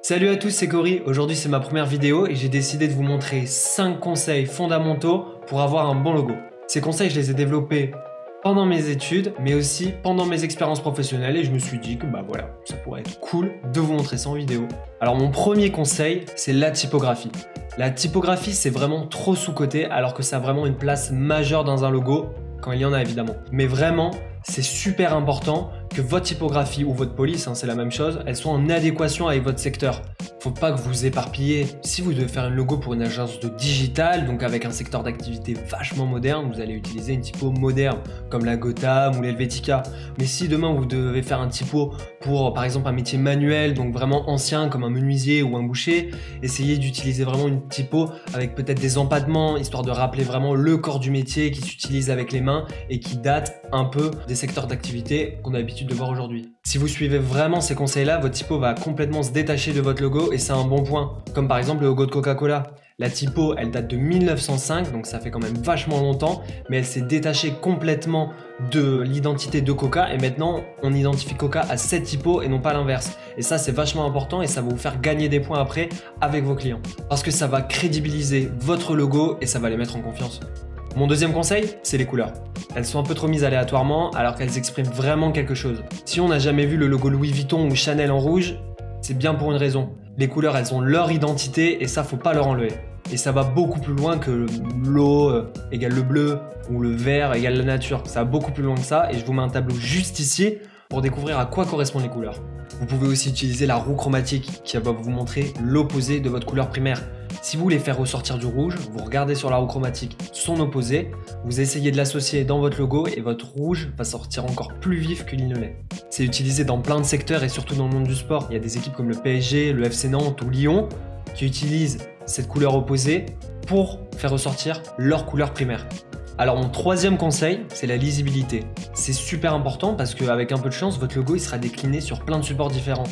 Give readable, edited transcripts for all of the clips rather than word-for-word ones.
Salut à tous, c'est Cory. Aujourd'hui c'est ma première vidéo et j'ai décidé de vous montrer 5 conseils fondamentaux pour avoir un bon logo. Ces conseils je les ai développés pendant mes études mais aussi pendant mes expériences professionnelles et je me suis dit que voilà, ça pourrait être cool de vous montrer ça en vidéo. Alors mon premier conseil c'est la typographie. La typographie c'est vraiment trop sous-coté alors que ça a vraiment une place majeure dans un logo quand il y en a évidemment. Mais vraiment c'est super important que votre typographie ou votre police, c'est la même chose, elle soit en adéquation avec votre secteur. Faut pas que vous vous éparpillez. Si vous devez faire un logo pour une agence de digital, donc avec un secteur d'activité vachement moderne, vous allez utiliser une typo moderne, comme la Gotham ou l'Helvetica. Mais si demain vous devez faire un typo pour par exemple un métier manuel, donc vraiment ancien comme un menuisier ou un boucher, essayez d'utiliser vraiment une typo avec peut-être des empattements, histoire de rappeler vraiment le corps du métier qui s'utilise avec les mains et qui date un peu des secteurs d'activité qu'on a l'habitude de voir aujourd'hui. Si vous suivez vraiment ces conseils-là, votre typo va complètement se détacher de votre logo et c'est un bon point. Comme par exemple le logo de Coca-Cola. La typo, elle date de 1905, donc ça fait quand même vachement longtemps, mais elle s'est détachée complètement de l'identité de Coca et maintenant on identifie Coca à cette typo et non pas l'inverse. Et ça c'est vachement important et ça va vous faire gagner des points après avec vos clients. Parce que ça va crédibiliser votre logo et ça va les mettre en confiance. Mon deuxième conseil, c'est les couleurs. Elles sont un peu trop mises aléatoirement alors qu'elles expriment vraiment quelque chose. Si on n'a jamais vu le logo Louis Vuitton ou Chanel en rouge, c'est bien pour une raison. Les couleurs, elles ont leur identité et ça, faut pas leur enlever. Et ça va beaucoup plus loin que l'eau égale le bleu ou le vert égale la nature. Ça va beaucoup plus loin que ça et je vous mets un tableau juste ici pour découvrir à quoi correspondent les couleurs. Vous pouvez aussi utiliser la roue chromatique qui va vous montrer l'opposé de votre couleur primaire. Si vous voulez faire ressortir du rouge, vous regardez sur la roue chromatique son opposé, vous essayez de l'associer dans votre logo et votre rouge va sortir encore plus vif qu'il ne l'est. C'est utilisé dans plein de secteurs et surtout dans le monde du sport. Il y a des équipes comme le PSG, le FC Nantes ou Lyon qui utilisent cette couleur opposée pour faire ressortir leur couleur primaire. Alors mon troisième conseil, c'est la lisibilité. C'est super important parce qu'avec un peu de chance, votre logo il sera décliné sur plein de supports différents.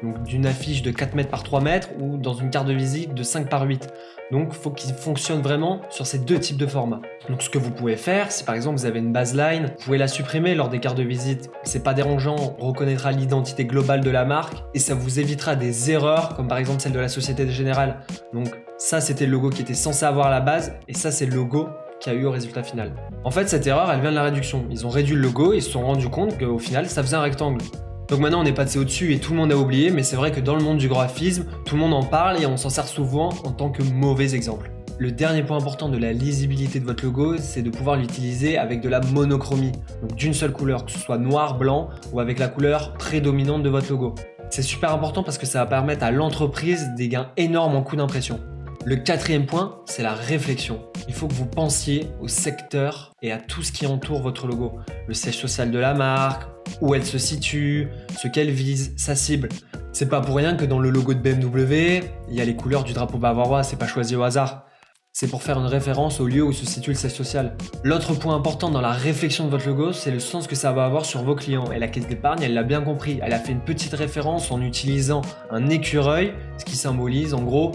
Donc d'une affiche de 4 mètres par 3 mètres ou dans une carte de visite de 5 par 8. Donc il faut qu'il fonctionne vraiment sur ces deux types de formats. Donc ce que vous pouvez faire, si par exemple vous avez une baseline, vous pouvez la supprimer lors des cartes de visite. C'est pas dérangeant, on reconnaîtra l'identité globale de la marque et ça vous évitera des erreurs comme par exemple celle de la Société Générale. Donc ça c'était le logo qui était censé avoir à la base et ça c'est le logo qui a eu au résultat final. En fait, cette erreur, elle vient de la réduction. Ils ont réduit le logo et ils se sont rendus compte qu'au final, ça faisait un rectangle. Donc maintenant, on est passé au-dessus et tout le monde a oublié, mais c'est vrai que dans le monde du graphisme, tout le monde en parle et on s'en sert souvent en tant que mauvais exemple. Le dernier point important de la lisibilité de votre logo, c'est de pouvoir l'utiliser avec de la monochromie, donc d'une seule couleur, que ce soit noir, blanc ou avec la couleur prédominante de votre logo. C'est super important parce que ça va permettre à l'entreprise des gains énormes en coût d'impression. Le quatrième point, c'est la réflexion. Il faut que vous pensiez au secteur et à tout ce qui entoure votre logo. Le siège social de la marque, où elle se situe, ce qu'elle vise, sa cible. C'est pas pour rien que dans le logo de BMW, il y a les couleurs du drapeau bavarois, c'est pas choisi au hasard. C'est pour faire une référence au lieu où se situe le siège social. L'autre point important dans la réflexion de votre logo, c'est le sens que ça va avoir sur vos clients. Et la Caisse d'épargne, elle l'a bien compris. Elle a fait une petite référence en utilisant un écureuil, ce qui symbolise en gros,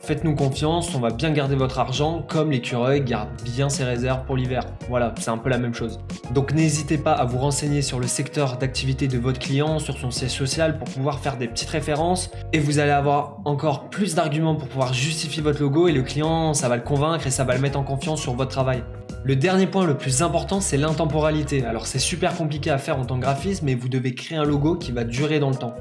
faites-nous confiance, on va bien garder votre argent comme l'écureuil garde bien ses réserves pour l'hiver. Voilà, c'est un peu la même chose. Donc n'hésitez pas à vous renseigner sur le secteur d'activité de votre client, sur son siège social pour pouvoir faire des petites références et vous allez avoir encore plus d'arguments pour pouvoir justifier votre logo et le client ça va le convaincre et ça va le mettre en confiance sur votre travail. Le dernier point le plus important, c'est l'intemporalité. Alors c'est super compliqué à faire en tant que graphiste, mais vous devez créer un logo qui va durer dans le temps.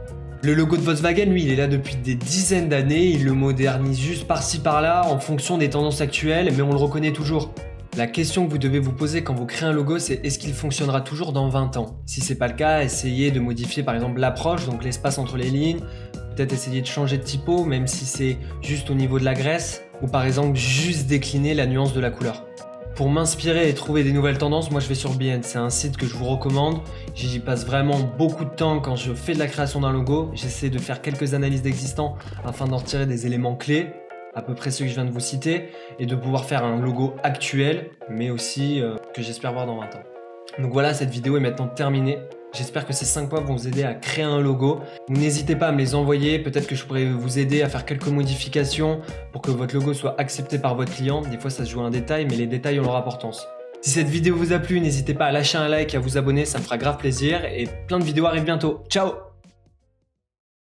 Le logo de Volkswagen, lui, il est là depuis des dizaines d'années, il le modernise juste par-ci par-là en fonction des tendances actuelles, mais on le reconnaît toujours. La question que vous devez vous poser quand vous créez un logo, c'est est-ce qu'il fonctionnera toujours dans 20 ans? Si c'est pas le cas, essayez de modifier par exemple l'approche, donc l'espace entre les lignes, peut-être essayer de changer de typo, même si c'est juste au niveau de la graisse, ou par exemple juste décliner la nuance de la couleur. Pour m'inspirer et trouver des nouvelles tendances, moi je vais sur Behance, c'est un site que je vous recommande. J'y passe vraiment beaucoup de temps quand je fais de la création d'un logo. J'essaie de faire quelques analyses d'existants afin d'en retirer des éléments clés, à peu près ceux que je viens de vous citer, et de pouvoir faire un logo actuel, mais aussi que j'espère voir dans 20 ans. Donc voilà, cette vidéo est maintenant terminée. J'espère que ces 5 points vont vous aider à créer un logo. N'hésitez pas à me les envoyer, peut-être que je pourrais vous aider à faire quelques modifications pour que votre logo soit accepté par votre client. Des fois ça se joue à un détail, mais les détails ont leur importance. Si cette vidéo vous a plu, n'hésitez pas à lâcher un like et à vous abonner, ça me fera grave plaisir et plein de vidéos arrivent bientôt. Ciao!